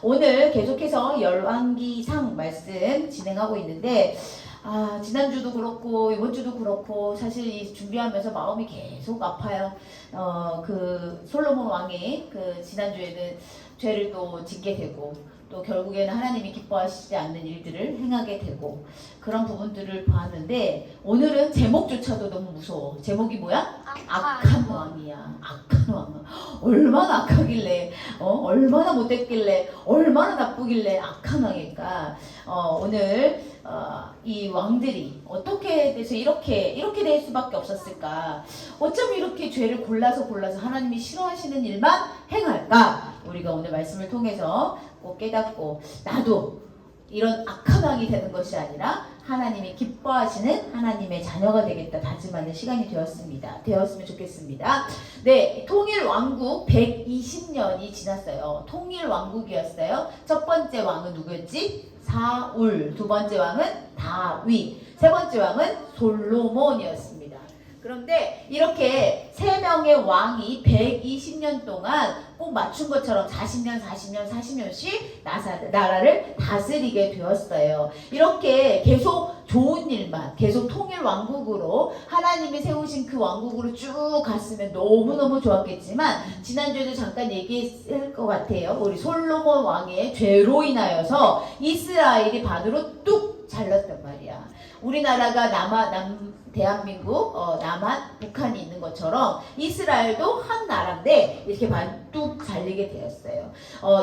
오늘 계속해서 열왕기상 말씀 진행하고 있는데 지난주도 그렇고 이번 주도 그렇고 사실 이 준비하면서 마음이 계속 아파요. 그 솔로몬 왕이 그 지난주에는 죄를 또 짓게 되고 또 결국에는 하나님이 기뻐하시지 않는 일들을 행하게 되고 그런 부분들을 봤는데 오늘은 제목조차도 너무 무서워. 제목이 뭐야? 악한 왕이야. 악한 왕. 얼마나 악하길래 얼마나 못됐길래 얼마나 나쁘길래 악한 왕일까. 오늘 이 왕들이 어떻게 돼서 이렇게 될 수밖에 없었을까. 어쩜 이렇게 죄를 골라서 하나님이 싫어하시는 일만 행할까. 우리가 오늘 말씀을 통해서 꼭 깨닫고 나도 이런 악한 왕이 되는 것이 아니라 하나님이 기뻐하시는 하나님의 자녀가 되겠다 다짐하는 시간이 되었으면 좋겠습니다. 네, 통일왕국 120년이 지났어요. 통일왕국이었어요. 첫 번째 왕은 누구였지? 사울. 두 번째 왕은 다윗. 세 번째 왕은 솔로몬이었습니다. 그런데 이렇게 세 명의 왕이 120년 동안 꼭 맞춘 것처럼 40년씩 나라를 다스리게 되었어요. 이렇게 계속 좋은 일만, 계속 통일 왕국으로 하나님이 세우신 그 왕국으로 쭉 갔으면 너무너무 좋았겠지만 지난주에도 잠깐 얘기했을 것 같아요. 우리 솔로몬 왕의 죄로 인하여서 이스라엘이 반으로 뚝 잘렸단 말이야. 우리나라가 대한민국, 남한, 북한이 있는 것처럼 이스라엘도 한 나라인데 이렇게 뚝 잘리게 되었어요.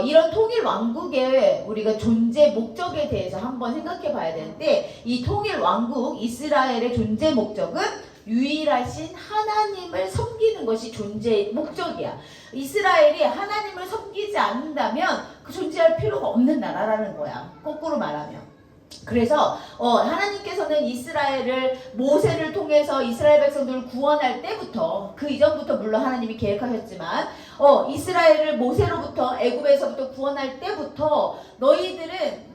이런 통일 왕국의 우리가 존재 목적에 대해서 한번 생각해 봐야 되는데 이 통일 왕국 이스라엘의 존재 목적은 유일하신 하나님을 섬기는 것이 존재의 목적이야. 이스라엘이 하나님을 섬기지 않는다면 그 존재할 필요가 없는 나라라는 거야. 거꾸로 말하면. 그래서 하나님께서는 이스라엘을 모세를 통해서 이스라엘 백성들을 구원할 때부터 그 이전부터 물론 하나님이 계획하셨지만 이스라엘을 모세로부터 애굽에서부터 구원할 때부터 너희들은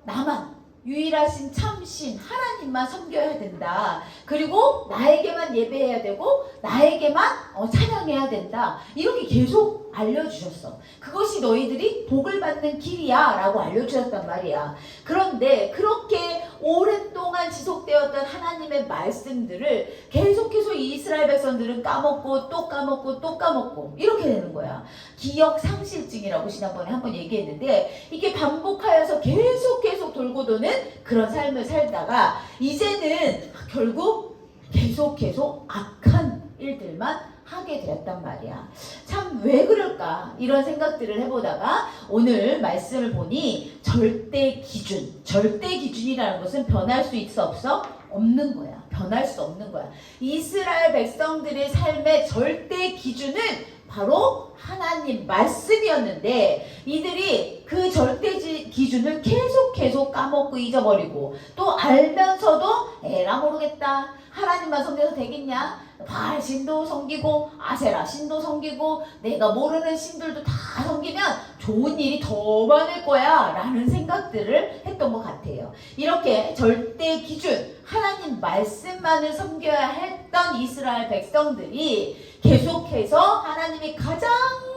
나만 유일하신 참신 하나님만 섬겨야 된다. 그리고 나에게만 예배해야 되고 나에게만 찬양해야 된다. 이렇게 계속 알려주셨어. 그것이 너희들이 복을 받는 길이야 라고 알려주셨단 말이야. 그런데 그렇게 오랫동안 지속되었던 하나님의 말씀들을 계속해서 이스라엘 백성들은 까먹고 또 까먹고 또 까먹고 이렇게 되는 거야. 기억상실증이라고 지난번에 한번 얘기했는데 이게 반복하여서 계속 돌고 도는 그런 삶을 살다가 이제는 결국 계속 악한 일들만 하게 되었단 말이야. 참 왜 그럴까 이런 생각들을 해보다가 오늘 말씀을 보니 절대 기준이라는 것은 변할 수 있어 없어? 없는 거야. 변할 수 없는 거야. 이스라엘 백성들의 삶의 절대 기준은 바로 하나님 말씀이었는데 이들이 그 절대 기준을 계속 까먹고 잊어버리고 또 알면서도 에라 모르겠다. 하나님만 섬겨서 되겠냐? 바알 신도 섬기고 아세라 신도 섬기고 내가 모르는 신들도 다 섬기면 좋은 일이 더 많을 거야 라는 생각들을 했던 것 같아요. 이렇게 절대 기준 하나님 말씀만을 섬겨야 했던 이스라엘 백성들이 계속해서 하나님이 가장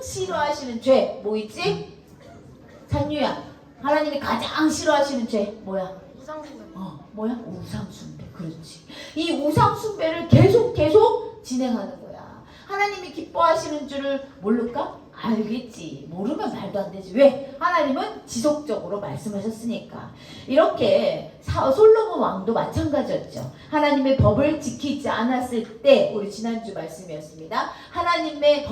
싫어하시는 죄 뭐 있지? 산유야, 하나님이 가장 싫어하시는 죄 뭐야? 우상숭배. 뭐야? 우상숭배. 그렇지. 이 우상숭배를 계속 진행하는 거야. 하나님이 기뻐하시는 줄을 모를까? 알겠지. 모르면 말도 안 되지. 왜? 하나님은 지속적으로 말씀하셨으니까. 이렇게 솔로몬 왕도 마찬가지였죠. 하나님의 법을 지키지 않았을 때 우리 지난주 말씀이었습니다. 하나님의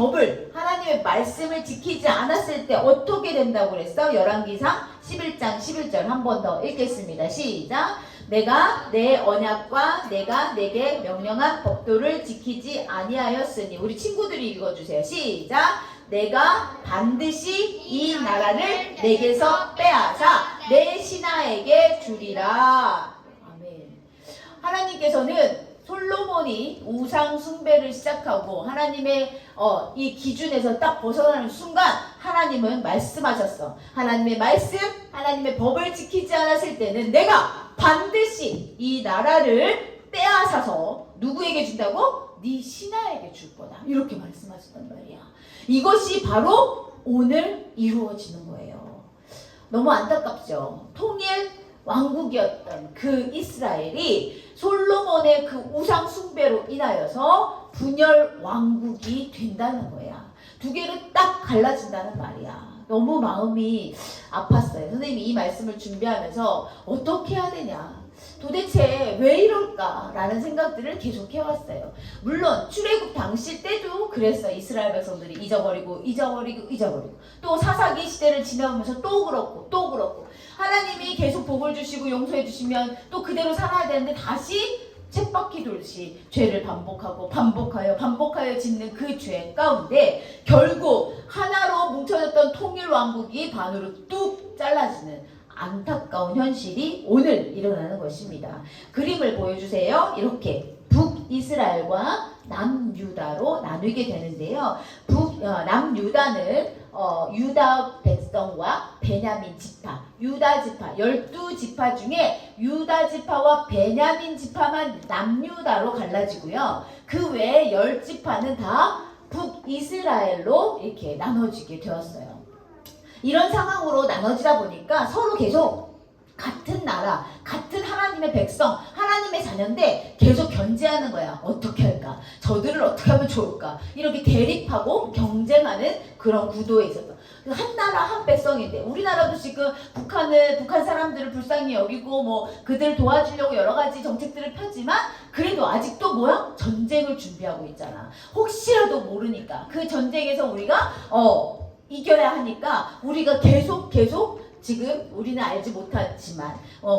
말씀을 지키지 않았을 때 어떻게 된다고 그랬어? 열왕기상 11장 11절 한 번 더 읽겠습니다. 시작. 내가 내 언약과 내가 내게 명령한 법도를 지키지 아니하였으니 우리 친구들이 읽어주세요. 시작. 내가 반드시 이 나라를 내게서 빼앗아 내 신하에게 주리라. 아멘. 하나님께서는 솔로몬이 우상 숭배를 시작하고 하나님의 이 기준에서 딱 벗어나는 순간 하나님은 말씀하셨어. 하나님의 말씀, 하나님의 법을 지키지 않았을 때는 내가 반드시 이 나라를 빼앗아서 누구에게 준다고? 네 신하에게 줄 거다. 이렇게 말씀하셨단 말이야. 이것이 바로 오늘 이루어지는 거예요. 너무 안타깝죠. 통일 왕국이었던 그 이스라엘이 솔로몬의 그 우상 숭배로 인하여서 분열 왕국이 된다는 거야. 두 개로 딱 갈라진다는 말이야. 너무 마음이 아팠어요. 선생님이 이 말씀을 준비하면서 어떻게 해야 되냐, 도대체 왜 이럴까라는 생각들을 계속 해왔어요. 물론 출애굽 당시 때도 그랬어. 이스라엘 백성들이 잊어버리고 또 사사기 시대를 지나오면서 또 그렇고 하나님이 계속 복을 주시고 용서해 주시면 또 그대로 살아야 되는데 다시 쳇바퀴 돌듯이 죄를 반복하여 짓는 그 죄 가운데 결국 하나로 뭉쳐졌던 통일 왕국이 반으로 뚝 잘라지는 안타까운 현실이 오늘 일어나는 것입니다. 그림을 보여주세요. 이렇게 북이스라엘과 남유다로 나누게 되는데요. 남유다는 유다 백성과 베냐민 지파, 유다 지파 12지파 중에 유다 지파와 베냐민 지파만 남유다로 갈라지고요. 그 외에 10지파는 다 북이스라엘로 이렇게 나눠지게 되었어요. 이런 상황으로 나눠지다 보니까 서로 계속 같은 나라, 같은 하나님의 백성, 하나님의 자녀인데 계속 견제하는 거야. 어떻게 할까? 저들을 어떻게 하면 좋을까? 이렇게 대립하고 경쟁하는 그런 구도에 있었어. 한 나라 한 백성인데 우리나라도 지금 북한 사람들을 불쌍히 여기고 뭐 그들 도와주려고 여러 가지 정책들을 펴지만 그래도 아직도 뭐야? 전쟁을 준비하고 있잖아. 혹시라도 모르니까 그 전쟁에서 우리가 이겨야 하니까 우리가 계속 지금 우리는 알지 못하지만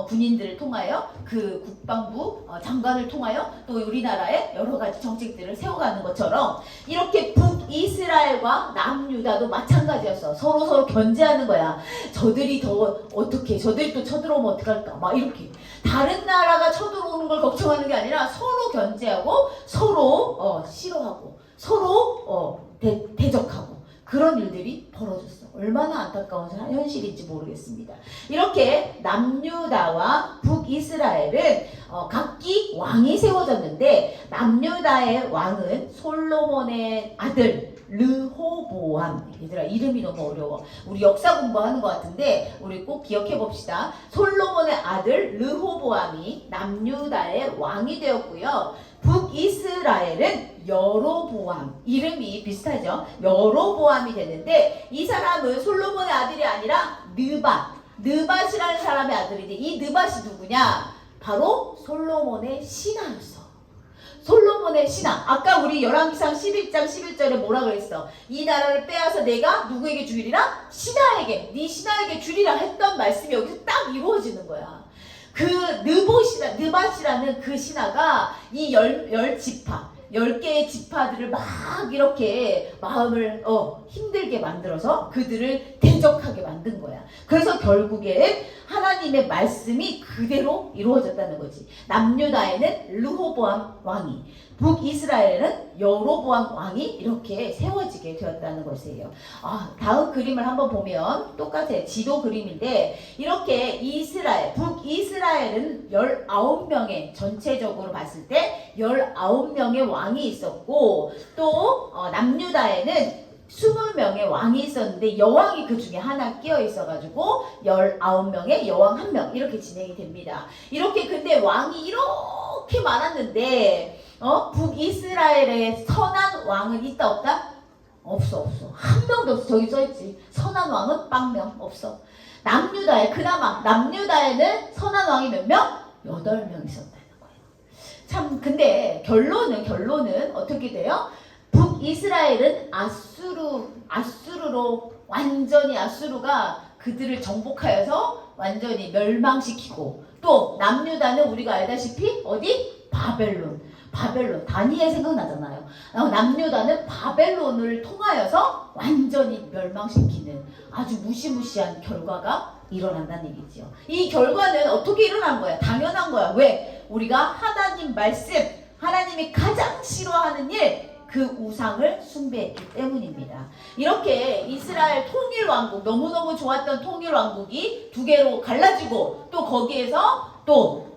군인들을 통하여 그 국방부 장관을 통하여 또 우리나라의 여러 가지 정책들을 세워가는 것처럼 이렇게 북이스라엘과 남유다도 마찬가지였어. 서로 견제하는 거야. 저들이 저들이 또 쳐들어오면 어떡할까 막 이렇게 다른 나라가 쳐들어오는 걸 걱정하는 게 아니라 서로 견제하고 서로 싫어하고 서로 대적하고 그런 일들이 벌어졌어. 얼마나 안타까운 현실인지 모르겠습니다. 이렇게 남유다와 북이스라엘은 각기 왕이 세워졌는데 남유다의 왕은 솔로몬의 아들 르호보암. 얘들아 이름이 너무 어려워. 우리 역사 공부하는 것 같은데 우리 꼭 기억해 봅시다. 솔로몬의 아들 르호보암이 남유다의 왕이 되었고요. 북이스라엘은 여로보암, 이름이 비슷하죠. 여로보암이 되는데 이 사람은 솔로몬의 아들이 아니라 느밧이라는 사람의 아들인데 이 느밧이 누구냐? 바로 솔로몬의 신하였어. 솔로몬의 신하. 아까 우리 열왕기상 11장 11절에 뭐라 그랬어? 이 나라를 빼앗아 내가 누구에게 주리라? 신하에게, 네 신하에게 주리라 했던 말씀이 여기서 딱 이루어지는 거야. 그 느밧이라는 그 신하가 이 10개의 지파들을 막 이렇게 마음을 힘들게 만들어서 그들을 대적하게 만든 거야. 그래서 결국에 하나님의 말씀이 그대로 이루어졌다는 거지. 남유다에는 르호보암 왕이, 북이스라엘에는 여로보암 왕이 이렇게 세워지게 되었다는 것이에요. 다음 그림을 한번 보면 똑같아요. 지도 그림인데 이렇게 북이스라엘은 19명의 전체적으로 봤을 때 19명의 왕이 있었고 또 남유다에는 20명의 왕이 있었는데 여왕이 그 중에 하나 끼어 있어가지고 19명의 여왕 1명 이렇게 진행이 됩니다. 이렇게 근데 왕이 이렇게 많았는데 북이스라엘에 선한 왕은 있다 없다? 없어. 한 명도 없어. 저기 써있지. 선한 왕은 빵명 없어. 그나마 남유다에는 선한 왕이 몇 명? 8명 있었다는 거예요. 참 근데 결론은 어떻게 돼요? 북이스라엘은 아수르로 완전히 아수르가 그들을 정복하여서 완전히 멸망시키고 또 남유다는 우리가 알다시피 어디? 바벨론. 다니엘 생각나잖아요. 남유다는 바벨론을 통하여서 완전히 멸망시키는 아주 무시무시한 결과가 일어난다는 얘기죠. 이 결과는 어떻게 일어난 거야? 당연한 거야. 왜? 우리가 하나님 말씀, 하나님이 가장 싫어하는 일, 그 우상을 숭배했기 때문입니다. 이렇게 이스라엘 통일왕국, 너무너무 좋았던 통일왕국이 두 개로 갈라지고 또 거기에서 또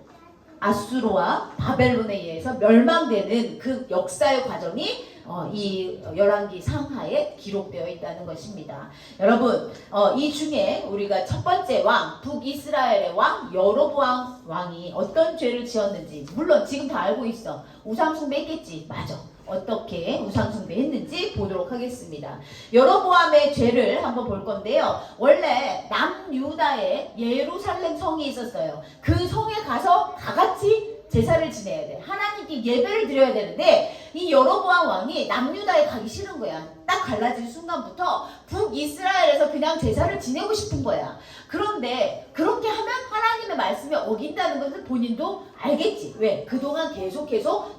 아수르와 바벨론에 의해서 멸망되는 그 역사의 과정이 이 열왕기 상하에 기록되어 있다는 것입니다. 여러분, 이 중에 우리가 첫 번째 왕, 북이스라엘의 왕 여로보암 왕이 어떤 죄를 지었는지, 물론 지금 다 알고 있어. 우상숭배 했겠지. 맞아. 어떻게 우상숭배 했는지 보도록 하겠습니다. 여로보암의 죄를 한번 볼 건데요. 원래 남유다에 예루살렘 성이 있었어요. 그 성에 가서 다 같이 제사를 지내야 돼. 하나님께 예배를 드려야 되는데 이 여로보암 왕이 남유다에 가기 싫은 거야. 딱 갈라진 순간부터 북이스라엘에서 그냥 제사를 지내고 싶은 거야. 그런데 그렇게 하면 하나님의 말씀에 어긴다는 것을 본인도 알겠지. 왜? 그동안 계속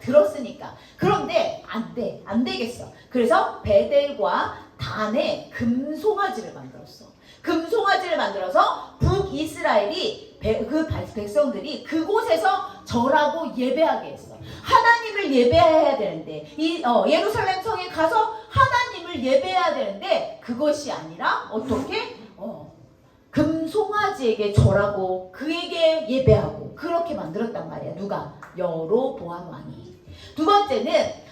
들었으니까. 그런데 안 돼. 안 되겠어. 그래서 베델과 단에 금송아지를 만들었어. 금송아지를 만들어서 북이스라엘이 그 백성들이 그곳에서 절하고 예배하게 했어. 하나님을 예배해야 되는데 예루살렘 성에 가서 하나님을 예배해야 되는데 그것이 아니라 어떻게? 금송아지에게 절하고 그에게 예배하고 그렇게 만들었단 말이야. 누가? 여로보암 왕이. 두 번째는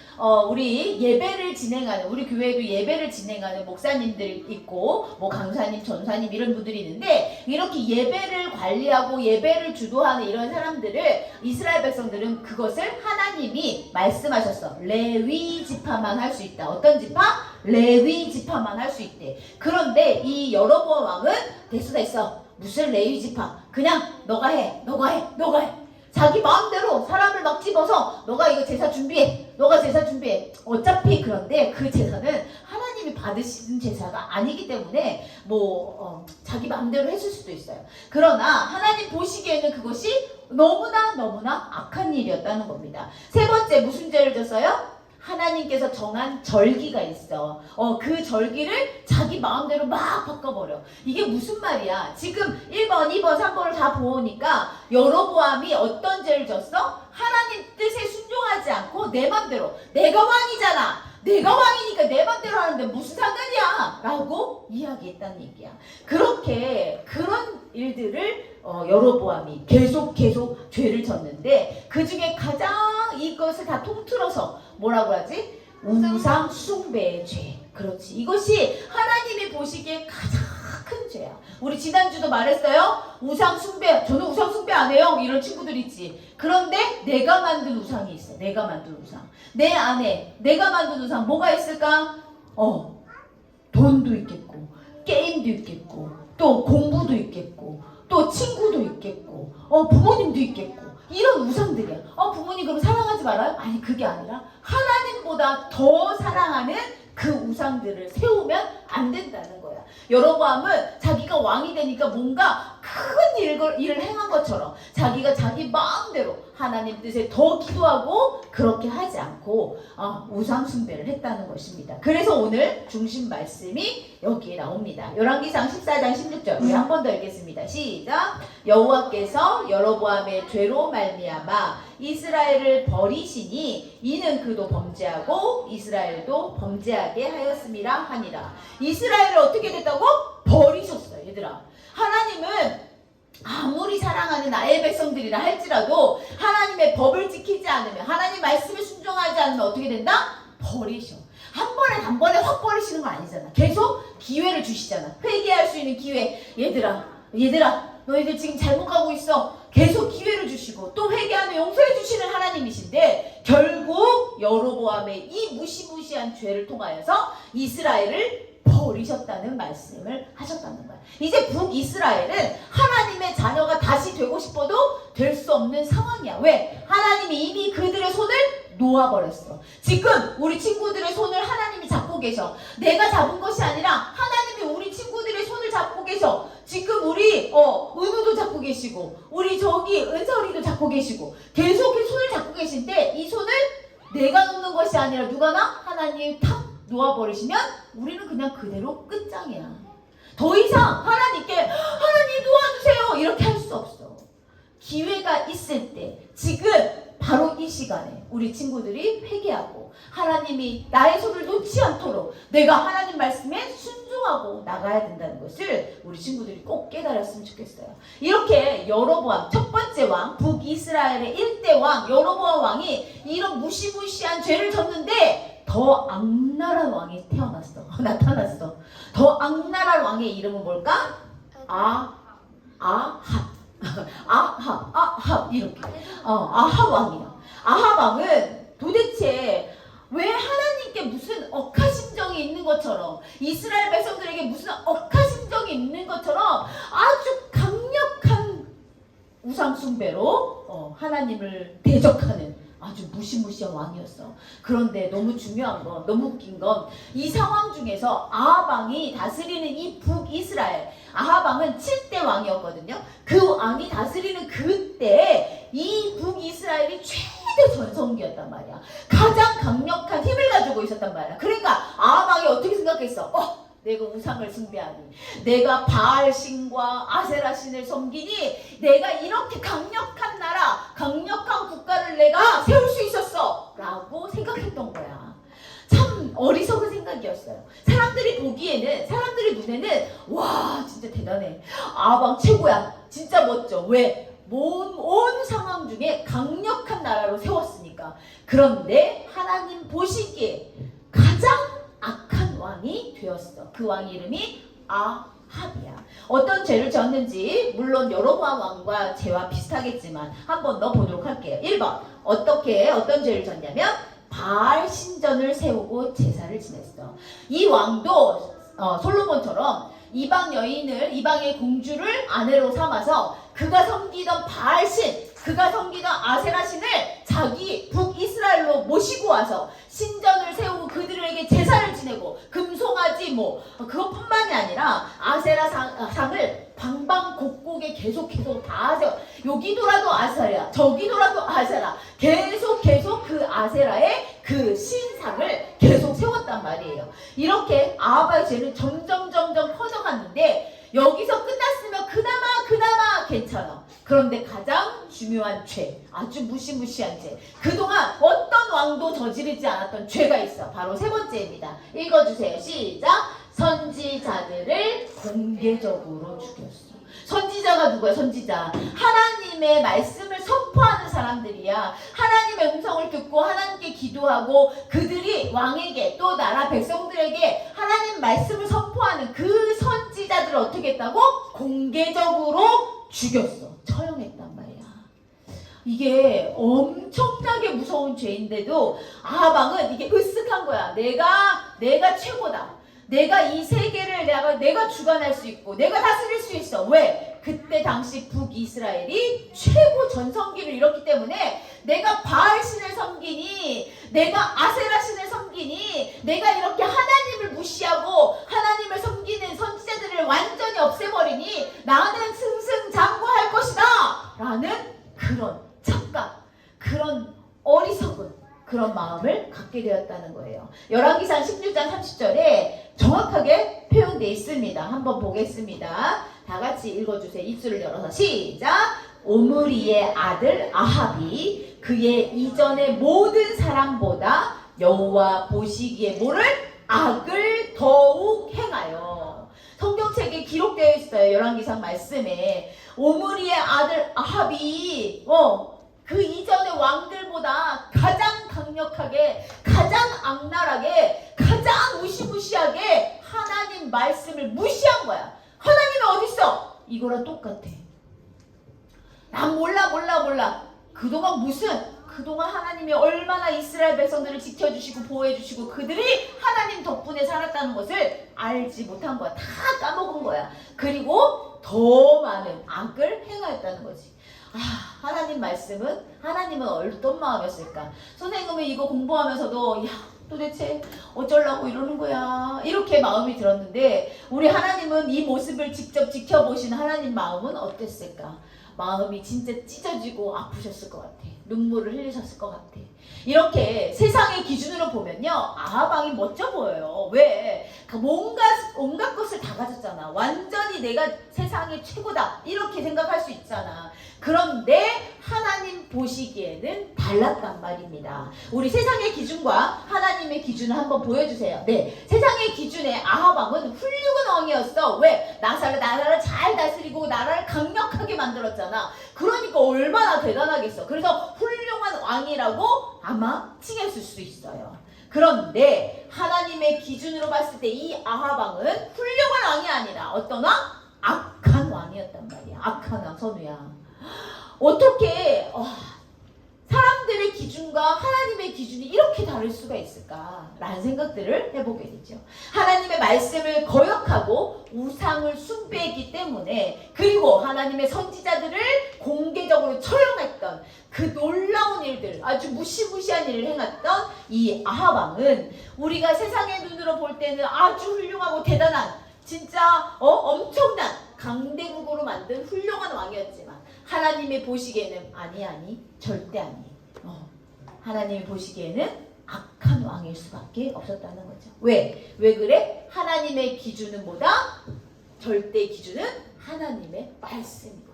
우리 예배를 진행하는, 우리 교회에도 예배를 진행하는 목사님들 있고 뭐 강사님, 전사님 이런 분들이 있는데 이렇게 예배를 관리하고 예배를 주도하는 이런 사람들을 이스라엘 백성들은 그것을 하나님이 말씀하셨어. 레위 지파만 할 수 있다. 어떤 지파? 레위 지파만 할 수 있대. 그런데 이 여로보암 왕은 됐어. 무슨 레위 지파? 그냥 너가 해. 자기 마음대로 사람을 막 집어서 너가 이거 제사 준비해. 너가 제사 준비해. 어차피 그런데 그 제사는 하나님이 받으시는 제사가 아니기 때문에 자기 마음대로 했을 수도 있어요. 그러나 하나님 보시기에는 그것이 너무나 악한 일이었다는 겁니다. 세 번째 무슨 죄를 졌어요? 하나님께서 정한 절기가 있어. 그 절기를 자기 마음대로 막 바꿔버려. 이게 무슨 말이야? 지금 1번, 2번, 3번을 다 보니까 여로보암이 어떤 죄를 졌어? 하나님 뜻에 순종하지 않고 내 맘대로. 내가 왕이잖아. 내가 왕이니까 내 맘대로 하는데 무슨 상관이야? 라고 이야기했다는 얘기야. 그런 일들을 여로보암이 계속 죄를 졌는데 그 중에 가장 이것을 다 통틀어서 뭐라고 하지? 우상 숭배의 죄. 그렇지. 이것이 하나님이 보시기에 가장 큰 죄야. 우리 지난주도 말했어요. 우상 숭배. 저는 우상 숭배 안 해요. 이런 친구들 있지. 그런데 내가 만든 우상이 있어. 내가 만든 우상. 내 안에 내가 만든 우상 뭐가 있을까? 돈도 있겠고, 게임도 있겠고, 또 공부도 있겠고, 또 친구도 있겠고, 부모님도 있겠고. 이런 우상들이야. 부모님 그럼 사랑하지 말아요? 아니, 그게 아니라 하나님보다 더 사랑하는 그 우상들을 세우면 안 된다는 거야. 여로보암은 자기가 왕이 되니까 뭔가 큰 일을 행한 것처럼 자기가 자기 마음대로 하나님 뜻에 더 기도하고 그렇게 하지 않고 우상 숭배를 했다는 것입니다. 그래서 오늘 중심 말씀이 여기에 나옵니다. 열왕기상 14장 16절 한 번 더 읽겠습니다. 시작. 여호와께서 여로보암의 죄로 말미암아 이스라엘을 버리시니 이는 그도 범죄하고 이스라엘도 범죄하게 하였음이라 하니라. 이스라엘을 어떻게 됐다고? 버리셨어요. 얘들아, 하나님은 아무리 사랑하는 나의 백성들이라 할지라도 하나님의 법을 지키지 않으면, 하나님 말씀에 순종하지 않으면 어떻게 된다? 버리셔. 한 번에 확 버리시는 건 아니잖아. 계속 기회를 주시잖아. 회개할 수 있는 기회. 얘들아 너희들 지금 잘못 가고 있어. 계속 기회를 주시고 또 회개하면 용서해 주시는 하나님이신데 결국 여로보암의 이 무시무시한 죄를 통하여서 이스라엘을 버리셨다는 말씀을 하셨다는 거야. 이제 북이스라엘은 하나님의 자녀가 다시 되고 싶어도 될 수 없는 상황이야. 왜? 하나님이 이미 그들의 손을 놓아버렸어. 지금 우리 친구들의 손을 하나님이 잡고 계셔. 내가 잡은 것이 아니라 하나님이 우리 친구들의 손을 잡고 계셔. 지금 우리 은우도 잡고 계시고 우리 저기 은설이도 잡고 계시고 계속 손을 잡고 계신데 이 손을 내가 놓는 것이 아니라 누가 나? 하나님이 탁 놓아버리시면 우리는 그냥 그대로 끝장이야. 더 이상 하나님께 하나님 도와주세요 이렇게 할 수 없어. 기회가 있을 때 지금 바로 이 시간에 우리 친구들이 회개하고 하나님이 나의 손을 놓지 않도록 내가 하나님 말씀에 순종하고 나가야 된다는 것을 우리 친구들이 꼭 깨달았으면 좋겠어요. 이렇게 여로보암 첫 번째 왕, 북이스라엘의 1대 왕 여로보암 왕이 이런 무시무시한 죄를 졌는데 더 악랄한 왕이 나타났어. 더 악랄한 왕의 이름은 뭘까? 아합 이렇게. 아합 왕이야. 아합 왕은 도대체 왜 하나님께 무슨 억하심정이 있는 것처럼, 이스라엘 백성들에게 무슨 억하심정이 있는 것처럼 아주 강력한 우상 숭배로 하나님을 대적하는 아주 무시무시한 왕이었어. 그런데 너무 중요한 건, 너무 웃긴 건, 이 상황 중에서 아합 왕이 다스리는 이 북이스라엘, 아합 왕은 7대 왕이었거든요. 그 왕이 다스리는 그때 이 북이스라엘이 최대 전성기였단 말이야. 가장 강력한 힘을 가지고 있었단 말이야. 그러니까 아합 왕이 어떻게 생각했어? 내가 우상을 숭배하니, 내가 바알 신과 아세라 신을 섬기니, 내가 이렇게 강력한 나라, 강력한 국가를 내가 세울 수 있었어 라고 생각했던 거야. 참 어리석은 생각이었어요. 사람들이 보기에는, 사람들의 눈에는 와 진짜 대단해, 아방 최고야, 진짜 멋져. 왜? 온 상황 중에 강력한 나라로 세웠으니까. 그런데 하나님 보시기에 가장 악한 왕이 되었어. 그 왕 이름이 아합이야. 어떤 죄를 졌는지 물론 여로보암 왕과 죄와 비슷하겠지만 한번 더 보도록 할게요. 1번 어떤 죄를 졌냐면 바알 신전을 세우고 제사를 지냈어. 이 왕도 솔로몬처럼 이방 여인을, 이방의 공주를 아내로 삼아서 그가 섬기던 바알신, 그가 섬기던 아세라 신을 자기 북이스라엘로 모시고 와서 신전을 세우고 그들에게 제사를 지내고 금송아지 그것뿐만이 아니라 아세라 상을 방방곡곡에 계속 다 세워. 여기도라도 아세라, 저기도라도 아세라, 계속 그 아세라의 그 신상을 계속 세웠단 말이에요. 이렇게 아합의 죄는 점점 커져갔는데 여기서 끝났으면 그나마 괜찮아. 그런데 가장 중요한 죄, 아주 무시무시한 죄, 그동안 어떤 왕도 저지르지 않았던 죄가 있어. 바로 세 번째입니다. 읽어주세요. 시작. 선지자들을 공개적으로 죽였어. 선지자가 누구야? 선지자, 하나님의 말씀을 선포하는 사람들이야. 하나님의 음성을 듣고 하나님께 기도하고 그들이 왕에게 또 나라 백성들에게 하나님 말씀을 선포하는 그 선지자들을 어떻게 했다고? 공개적으로 죽였어. 처형했단 말이야. 이게 엄청나게 무서운 죄인데도 아합 왕은 이게 으쓱한 거야. 내가 최고다. 내가 이 세계를 내가 주관할 수 있고 내가 다스릴 수 있어. 왜? 그때 당시 북이스라엘이 최고 전성기를 이뤘기 때문에 내가 바알 신을 섬기니, 내가 아세라 신을 섬기니, 내가 이렇게 하나님을 무시하고 하나님을 섬기는 선지자들을 완전히 없애버리니 나는 승승장구할 것이다 라는 그런 착각, 그런 어리석은 그런 마음을 갖게 되었다는 거예요. 열왕기상 16장 30절에 정확하게 표현되어 있습니다. 한번 보겠습니다. 다 같이 읽어주세요. 입술을 열어서 시작. 오므리의 아들 아합이 그의 이전의 모든 사람보다 여호와 보시기에 모를 악을 더욱 행하여. 성경책에 기록되어 있어요. 열왕기상 말씀에 오므리의 아들 아합이 그 이전의 왕들보다 가장 강력하게, 가장 악랄하게, 가장 무시무시하게 하나님 말씀을 무시한 거야. 하나님은 어딨어? 이거랑 똑같아. 난 몰라. 그동안 하나님이 얼마나 이스라엘 백성들을 지켜주시고 보호해주시고 그들이 하나님 덕분에 살았다는 것을 알지 못한 거야. 다 까먹은 거야. 그리고 더 많은 악을 행하였다는 거지. 하나님은 어떤 마음이었을까? 선생님은 이거 공부하면서도 도대체 어쩌려고 이러는 거야, 이렇게 마음이 들었는데 우리 하나님은 이 모습을 직접 지켜보신 하나님 마음은 어땠을까? 마음이 진짜 찢어지고 아프셨을 것 같아. 눈물을 흘리셨을 것 같아. 이렇게 세상의 기준으로 보면요, 아합 왕이 멋져 보여요. 왜? 온갖 것을 다 가졌잖아. 완전히 내가 세상의 최고다 이렇게 생각할 수 있잖아. 그런데 하나님 보시기에는 달랐단 말입니다. 우리 세상의 기준과 하나님의 기준을 한번 보여주세요. 네, 세상의 기준에 아합 왕은 훌륭한 왕이었어. 왜? 나라를 잘 다스리고 나라를 강력하게 만들었잖아. 그러니까 얼마나 대단하겠어. 그래서 훌륭한 왕이라고 아마 칭했을 수 있어요. 그런데 하나님의 기준으로 봤을 때 이 아합 왕은 훌륭한 왕이 아니라 어떤 왕? 악한 왕이었단 말이야. 악한 왕. 선우야, 어떻게 사람들의 기준과 하나님의 기준이 이렇게 다를 수가 있을까라는 생각들을 해보게 되죠. 하나님의 말씀을 거역하고 우상을 숭배했기 때문에, 그리고 하나님의 선지자들을 공개적으로 처형했던 그 놀라운 일들, 아주 무시무시한 일을 행했던 이 아합 왕은 우리가 세상의 눈으로 볼 때는 아주 훌륭하고 대단한, 진짜 엄청난 강대국으로 만든 훌륭한 왕이었지만 하나님이 보시기에는 아니 절대 아니. 하나님이 보시기에는 악한 왕일 수밖에 없었다는 거죠. 왜 그래? 하나님의 기준은 뭐다? 절대 기준은 하나님의 말씀이거든.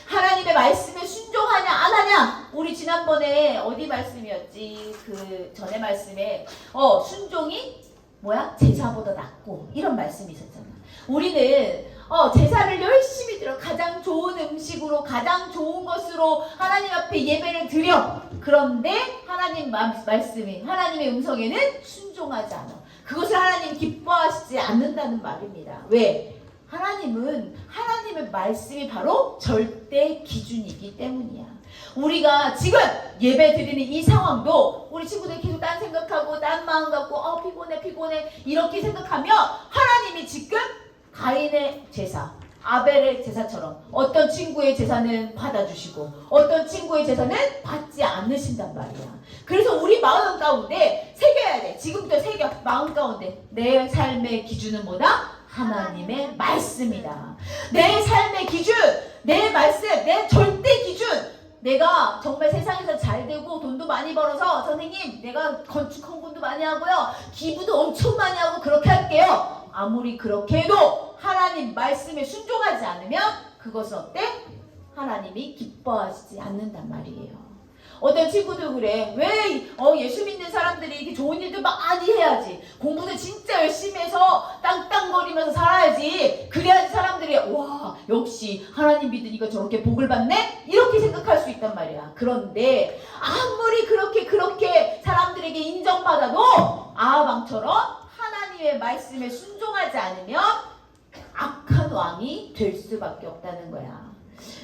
하나님의 말씀에 순종하냐 안 하냐? 우리 지난번에 어디 말씀이었지? 그 전에 말씀에 순종이 뭐야? 제사보다 낫고, 이런 말씀이 있었잖아. 우리는 제사를 열심히 드려, 가장 좋은 음식으로 가장 좋은 것으로 하나님 앞에 예배를 드려. 그런데 하나님 말씀이, 하나님의 음성에는 순종하지 않아. 그것을 하나님 기뻐하시지 않는다는 말입니다. 왜? 하나님은, 하나님의 말씀이 바로 절대 기준이기 때문이야. 우리가 지금 예배 드리는 이 상황도 우리 친구들이 계속 딴 생각하고 딴 마음 갖고 피곤해 이렇게 생각하면, 하나님이 지금 가인의 제사, 아벨의 제사처럼 어떤 친구의 제사는 받아주시고 어떤 친구의 제사는 받지 않으신단 말이야. 그래서 우리 마음 가운데 새겨야 돼. 지금부터 새겨. 마음 가운데 내 삶의 기준은 뭐다? 하나님의 말씀이다. 내 삶의 기준, 내 말씀, 내 절대 기준. 내가 정말 세상에서 잘 되고 돈도 많이 벌어서 선생님 내가 건축 헌금도 많이 하고요, 기부도 엄청 많이 하고 그렇게 할게요. 아무리 그렇게 해도 하나님 말씀에 순종하지 않으면 그것은 어때? 하나님이 기뻐하시지 않는단 말이에요. 어떤 친구들 그래. 왜 예수 믿는 사람들이 이렇게 좋은 일도 많이 해야지, 공부도 진짜 열심히 해서 땅땅거리면서 살아야지, 그래야지 사람들이 와 역시 하나님 믿으니까 저렇게 복을 받네? 이렇게 생각할 수 있단 말이야. 그런데 아무리 그렇게 사람들에게 인정받아도 아합왕처럼 하나님의 말씀에 순종하지 않으면 악한 왕이 될 수밖에 없다는 거야.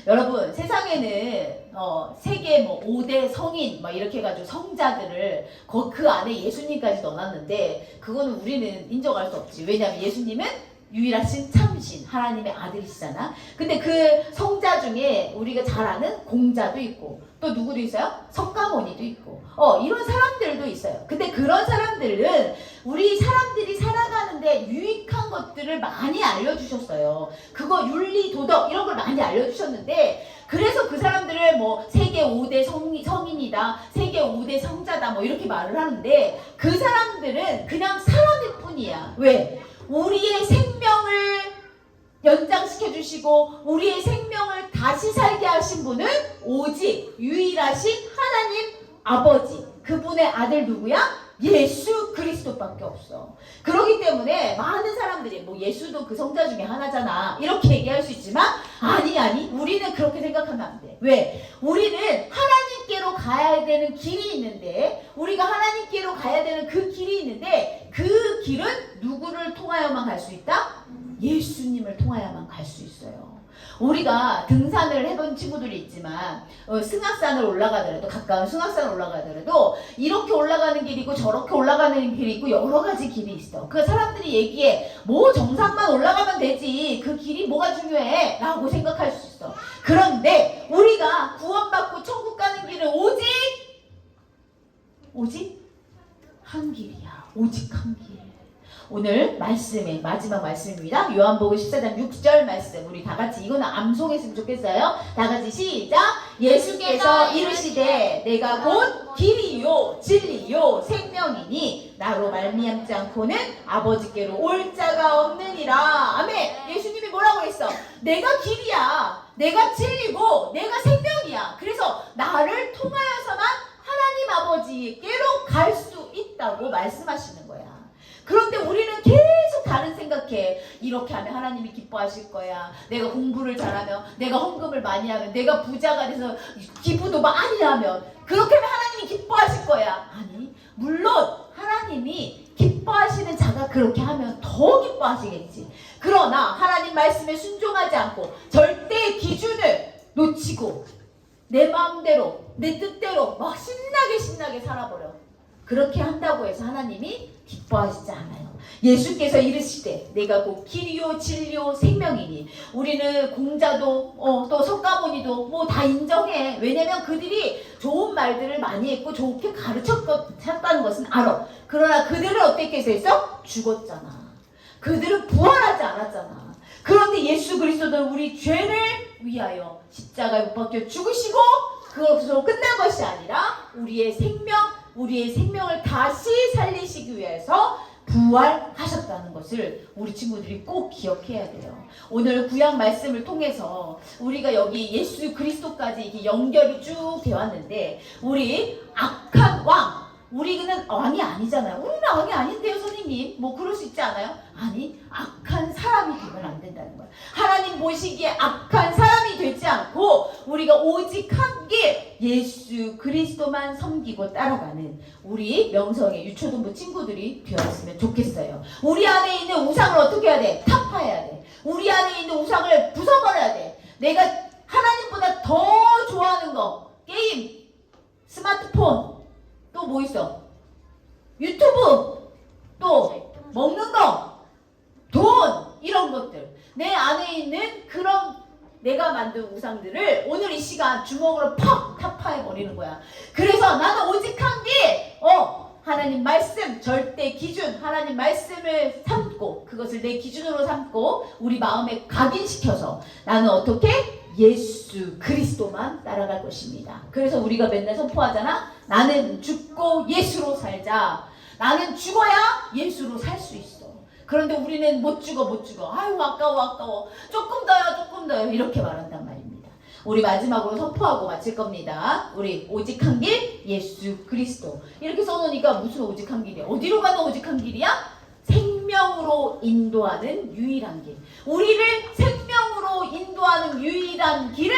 여러분, 세상에는 세계 5대 성인 이렇게 해가지고 성자들을 그 안에 예수님까지 넣어놨는데, 그거는 우리는 인정할 수 없지. 왜냐하면 예수님은 유일하신 참신 하나님의 아들이시잖아. 근데 그 성자 중에 우리가 잘 아는 공자도 있고, 또 누구도 있어요? 석가모니도 있고, 이런 사람들도 있어요. 근데 그런 사람들은 우리 사람들이 살아가는데 유익한 것들을 많이 알려주셨어요. 그거 윤리, 도덕 이런 걸 많이 알려주셨는데, 그래서 그 사람들을 세계 5대 성인이다, 세계 5대 성자다 이렇게 말을 하는데, 그 사람들은 그냥 사람일 뿐이야. 왜? 우리의 생명을 연장시켜 주시고 우리의 생명을 다시 살게 하신 분은 오직 유일하신 하나님 아버지, 그분의 아들 누구야? 예수 그리스도밖에 없어. 그렇기 때문에 많은 사람들이 예수도 그 성자 중에 하나잖아 이렇게 얘기할 수 있지만, 아니 우리는 그렇게 생각하면 안 돼. 왜? 우리는 하나님께로 가야 되는 길이 있는데, 우리가 하나님께로 가야 되는 그 길이 있는데, 그 길은 누구를 통하여만 갈 수 있다? 예수님을 통하여만 갈 수 있어요. 우리가 등산을 해본 친구들이 있지만 승합산을 올라가더라도, 가까운 승합산을 올라가더라도 이렇게 올라가는 길이 있고 저렇게 올라가는 길이 있고 여러 가지 길이 있어. 그 사람들이 얘기해 정상만 올라가면 되지 그 길이 뭐가 중요해 라고 생각할 수 있어. 그런데 우리가 구원받고 천국 가는 길은 오직 한 길이야. 오직 한 길. 오늘 말씀의 마지막 말씀입니다. 요한복음 14장 6절 말씀, 우리 다같이 이거는 암송했으면 좋겠어요. 다같이 시작. 예수께서 이르시되 내가 곧 길이요 진리요 생명이니 나로 말미암지 않고는 아버지께로 올 자가 없느니라. 아멘. 예수님이 뭐라고 했어? 내가 길이야, 내가 진리고 내가 생명이야. 그래서 나를 통하여서만 하나님 아버지께로 갈 수 있다고 말씀하시는 거야. 그런데 우리는 계속 다른 생각해. 이렇게 하면 하나님이 기뻐하실 거야. 내가 공부를 잘하면, 내가 헌금을 많이 하면, 내가 부자가 돼서 기부도 많이 하면, 그렇게 하면 하나님이 기뻐하실 거야. 아니, 물론 하나님 하나님이 기뻐하시는 자가 그렇게 하면 더 기뻐하시겠지. 그러나 하나님 말씀에 순종하지 않고 절대 기준을 놓치고 내 마음대로 내 뜻대로 막 신나게 살아버려. 그렇게 한다고 해서 하나님이 기뻐하시지 않아요. 예수께서 이르시되 내가 곧 길이요 진리요 생명이니. 우리는 공자도 또 석가모니도 뭐 다 인정해. 왜냐면 그들이 좋은 말들을 많이 했고 좋게 가르쳤다는 것은 알아. 그러나 그들은 어떻게 해서 죽었잖아. 그들은 부활하지 않았잖아. 그런데 예수 그리스도는 우리 죄를 위하여 십자가에 못 박혀 죽으시고 그것으로 끝난 것이 아니라 우리의 생명을 다시 살리시기 위해서 부활하셨다는 것을 우리 친구들이 꼭 기억해야 돼요. 오늘 구약 말씀을 통해서 우리가 여기 예수 그리스도까지 이렇게 연결이 쭉 되어 왔는데, 우리 악한 왕, 우리는 왕이 아니잖아요. 우리는 왕이 아닌데요, 선생님. 뭐 그럴 수 있지 않아요? 아니, 악한 사람이 되면 안 된다는 거야. 하나님 보시기에 악한 사람이 되지 않고 우리가 오직 한 길 예수 그리스도만 섬기고 따라가는 우리 명성의 유초등부 친구들이 되었으면 좋겠어요. 우리 안에 있는 우상을 어떻게 해야 돼? 타파해야 돼. 우리 안에 있는 우상을 부숴버려야 돼. 내가 하나님보다 더 좋아하는 거, 게임, 스마트폰, 또 뭐 있어? 유튜브, 또 먹는 거, 돈, 이런 것들. 내 안에 있는 그런 내가 만든 우상들을 오늘 이 시간 주먹으로 팍 타파해버리는 거야. 그래서 나는 오직 한 길, 하나님 말씀, 절대 기준, 하나님 말씀을 삼고 그것을 내 기준으로 삼고 우리 마음에 각인시켜서 나는 어떻게? 예수 그리스도만 따라갈 것입니다. 그래서 우리가 맨날 선포하잖아. 나는 죽고 예수로 살자. 나는 죽어야 예수로 살 수 있어. 그런데 우리는 못 죽어. 아유 아까워. 조금 더요 이렇게 말한단 말입니다. 우리 마지막으로 선포하고 마칠 겁니다. 우리 오직 한 길 예수 그리스도 이렇게 써놓으니까 무슨 오직 한 길이야? 어디로 가는 오직 한 길이야? 생명으로 인도하는 유일한 길. 우리를 생명으로 인도하는 유일한 길을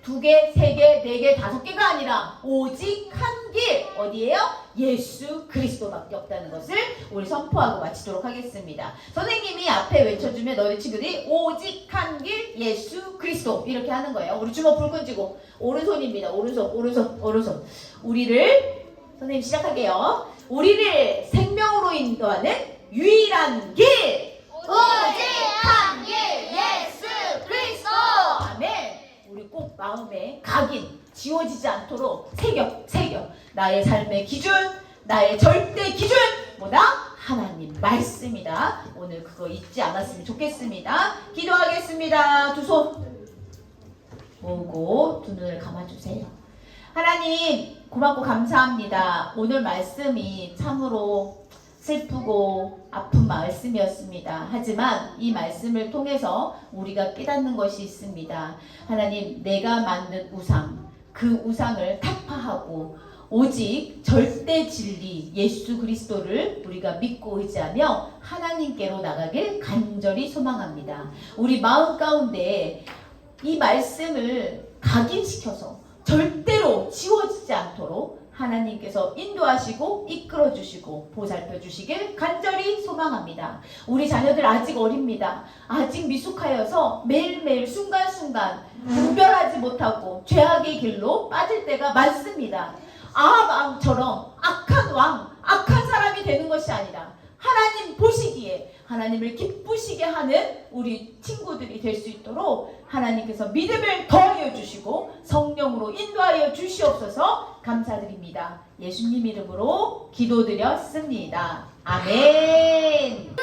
2개, 3개, 4개, 5개가 아니라 오직 한 길. 어디예요? 예수 그리스도밖에 없다는 것을 우리 선포하고 마치도록 하겠습니다. 선생님이 앞에 외쳐주면 너희 친구들이 오직 한 길 예수 그리스도 이렇게 하는 거예요. 우리 주먹 불끈 쥐고 오른손입니다. 오른손. 우리를 선생님 시작할게요. 우리를 생명으로 인도하는 유일한 길 오직 한 길 예수 그리스도. 아멘. 우리 꼭 마음에 각인 지워지지 않도록 새겨. 나의 삶의 기준, 나의 절대 기준 뭐다? 하나님 말씀이다. 오늘 그거 잊지 않았으면 좋겠습니다. 기도하겠습니다. 두 손 모으고 두 눈을 감아주세요. 하나님 고맙고 감사합니다. 오늘 말씀이 참으로 슬프고 아픈 말씀이었습니다. 하지만 이 말씀을 통해서 우리가 깨닫는 것이 있습니다. 하나님, 내가 만든 우상, 그 우상을 타파하고 오직 절대 진리 예수 그리스도를 우리가 믿고 의지하며 하나님께로 나가길 간절히 소망합니다. 우리 마음 가운데 이 말씀을 각인시켜서 절대로 지워지지 않도록 하나님께서 인도하시고 이끌어주시고 보살펴주시길 간절히 소망합니다. 우리 자녀들 아직 어립니다. 아직 미숙하여서 매일매일 순간순간 분별하지 못하고 죄악의 길로 빠질 때가 많습니다. 아함처럼 악한 왕, 악한 사람이 되는 것이 아니라 하나님 보시기에 하나님을 기쁘시게 하는 우리 친구들이 될 수 있도록 하나님께서 믿음을 더하여 주시고 성령으로 인도하여 주시옵소서. 감사드립니다. 예수님 이름으로 기도드렸습니다. 아멘.